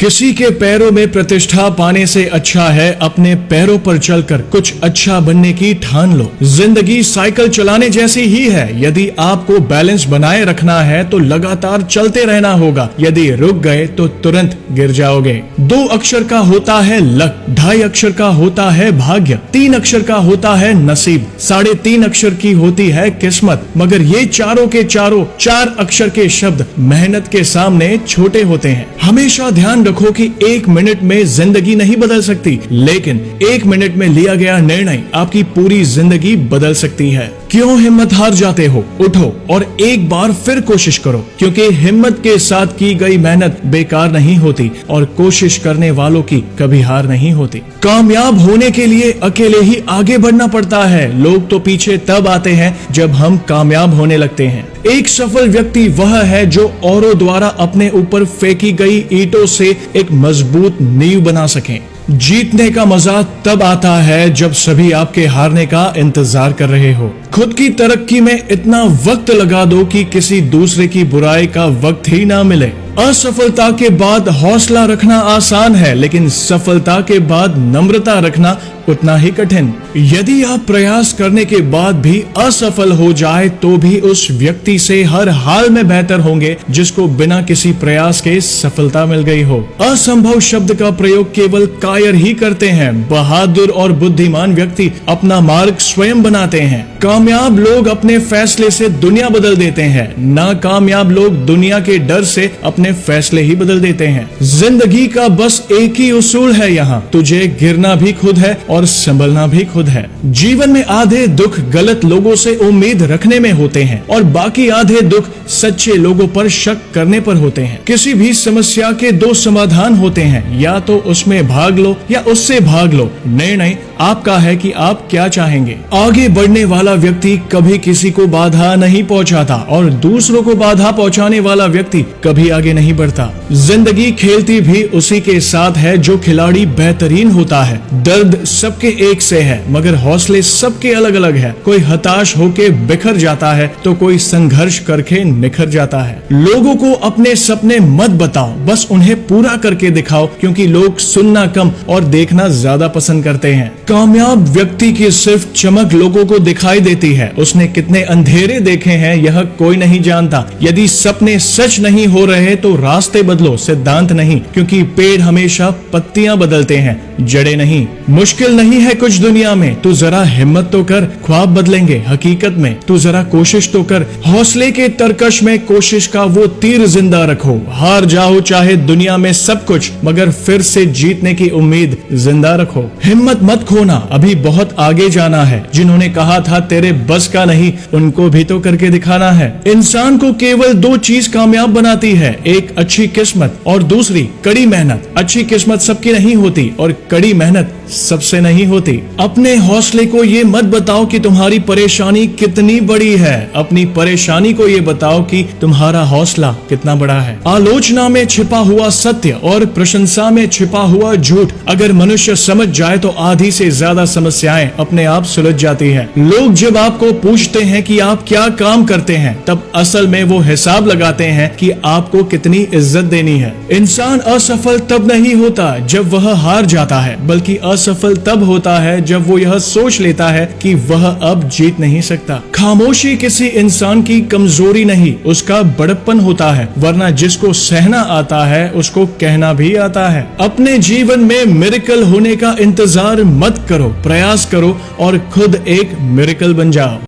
किसी के पैरों में प्रतिष्ठा पाने से अच्छा है अपने पैरों पर चलकर कुछ अच्छा बनने की ठान लो। जिंदगी साइकिल चलाने जैसी ही है। यदि आपको बैलेंस बनाए रखना है तो लगातार चलते रहना होगा। यदि रुक गए तो तुरंत गिर जाओगे। 2 अक्षर का होता है लक, 2.5 अक्षर का होता है भाग्य, 3 अक्षर का होता है नसीब, 3.5 अक्षर की होती है किस्मत। मगर ये चारों के चारों 4 अक्षर के शब्द मेहनत के सामने छोटे होते हैं। हमेशा ध्यान रखो कि 1 मिनट में जिंदगी नहीं बदल सकती, लेकिन 1 मिनट में लिया गया निर्णय आपकी पूरी जिंदगी बदल सकती है। क्यों हिम्मत हार जाते हो? उठो और एक बार फिर कोशिश करो, क्योंकि हिम्मत के साथ की गई मेहनत बेकार नहीं होती और कोशिश करने वालों की कभी हार नहीं होती। कामयाब होने के लिए अकेले ही आगे बढ़ना पड़ता है। लोग तो पीछे तब आते हैं जब हम कामयाब होने लगते हैं। एक सफल व्यक्ति वह है जो औरों द्वारा अपने ऊपर फेंकी गई ईंटों से एक मजबूत नींव बना सके। जीतने का मजा तब आता है जब सभी आपके हारने का इंतजार कर रहे हो। खुद की तरक्की में इतना वक्त लगा दो कि किसी दूसरे की बुराई का वक्त ही ना मिले। असफलता के बाद हौसला रखना आसान है, लेकिन सफलता के बाद नम्रता रखना उतना ही कठिन। यदि आप प्रयास करने के बाद भी असफल हो जाए तो भी उस व्यक्ति से हर हाल में बेहतर होंगे जिसको बिना किसी प्रयास के सफलता मिल गई हो। असंभव शब्द का प्रयोग केवल कायर ही करते हैं। बहादुर और बुद्धिमान व्यक्ति अपना मार्ग स्वयं बनाते हैं। कामयाब लोग अपने फैसले से दुनिया बदल देते हैं। नाकामयाब लोग दुनिया के डर से अपने फैसले ही बदल देते हैं। जिंदगी का बस एक ही उसूल है यहाँ, तुझे गिरना भी खुद है और संभलना भी खुद है। जीवन में आधे दुख गलत लोगों से उम्मीद रखने में होते हैं और बाकी आधे दुख सच्चे लोगों पर शक करने पर होते हैं। किसी भी समस्या के 2 समाधान होते हैं, या तो उसमें भाग लो या उससे भाग लो। निर्णय आपका है कि आप क्या चाहेंगे। आगे बढ़ने वाला व्यक्ति कभी किसी को बाधा नहीं पहुंचाता और दूसरों को बाधा पहुंचाने वाला व्यक्ति कभी आगे नहीं बढ़ता। जिंदगी खेलती भी उसी के साथ है जो खिलाड़ी बेहतरीन होता है। दर्द सबके एक से है, मगर हौसले सबके अलग अलग है। कोई हताश होके बिखर जाता है तो कोई संघर्ष करके निखर जाता है। लोगों को अपने सपने मत बताओ, बस उन्हें पूरा करके दिखाओ, क्योंकि लोग सुनना कम और देखना ज्यादा पसंद करते हैं। कामयाब व्यक्ति की सिर्फ चमक लोगों को दिखाई देती है, उसने कितने अंधेरे देखे हैं यह कोई नहीं जानता। यदि सपने सच नहीं हो रहे तो रास्ते बदलो, सिद्धांत नहीं, क्योंकि पेड़ हमेशा पत्तियां बदलते हैं, जड़ें नहीं। मुश्किल नहीं है कुछ दुनिया में, तू जरा हिम्मत तो कर, ख्वाब बदलेंगे हकीकत में। तू जरा कोशिश तो कर, हौसले के तरकश में कोशिश का वो तीर जिंदा रखो। हार जाओ चाहे दुनिया में सब कुछ, मगर फिर से जीतने की उम्मीद जिंदा रखो। हिम्मत मत खोना, अभी बहुत आगे जाना है। जिन्होंने कहा था तेरे बस का नहीं, उनको भी तो करके दिखाना है। इंसान को केवल 2 चीज कामयाब बनाती है, एक अच्छी किस्मत और दूसरी कड़ी मेहनत। अच्छी किस्मत सबकी नहीं होती और कड़ी मेहनत सबसे नहीं होती। अपने हौसले को ये मत बताओ कि तुम्हारी परेशानी कितनी बड़ी है, अपनी परेशानी को ये बताओ कि तुम्हारा हौसला कितना बड़ा है। आलोचना में छिपा हुआ सत्य और प्रशंसा में छिपा हुआ झूठ अगर मनुष्य समझ जाए तो आधी से ज्यादा समस्याएं अपने आप सुलझ जाती हैं। लोग जब आपको पूछते हैं कि आप क्या काम करते हैं, तब असल में वो हिसाब लगाते हैं कि आपको कितनी इज्जत देनी है। इंसान असफल तब नहीं होता जब वह हार जाता है, बल्कि असफल तब होता है जब वो यह सोच लेता है कि वह अब जीत नहीं सकता। खामोशी किसी इंसान की कमजोरी नहीं, उसका बड़प्पन होता है, वरना जिसको सहना आता है उसको कहना भी आता है। अपने जीवन में मिरेकल होने का इंतजार मत करो, प्रयास करो और खुद एक मिरेकल बन जाओ।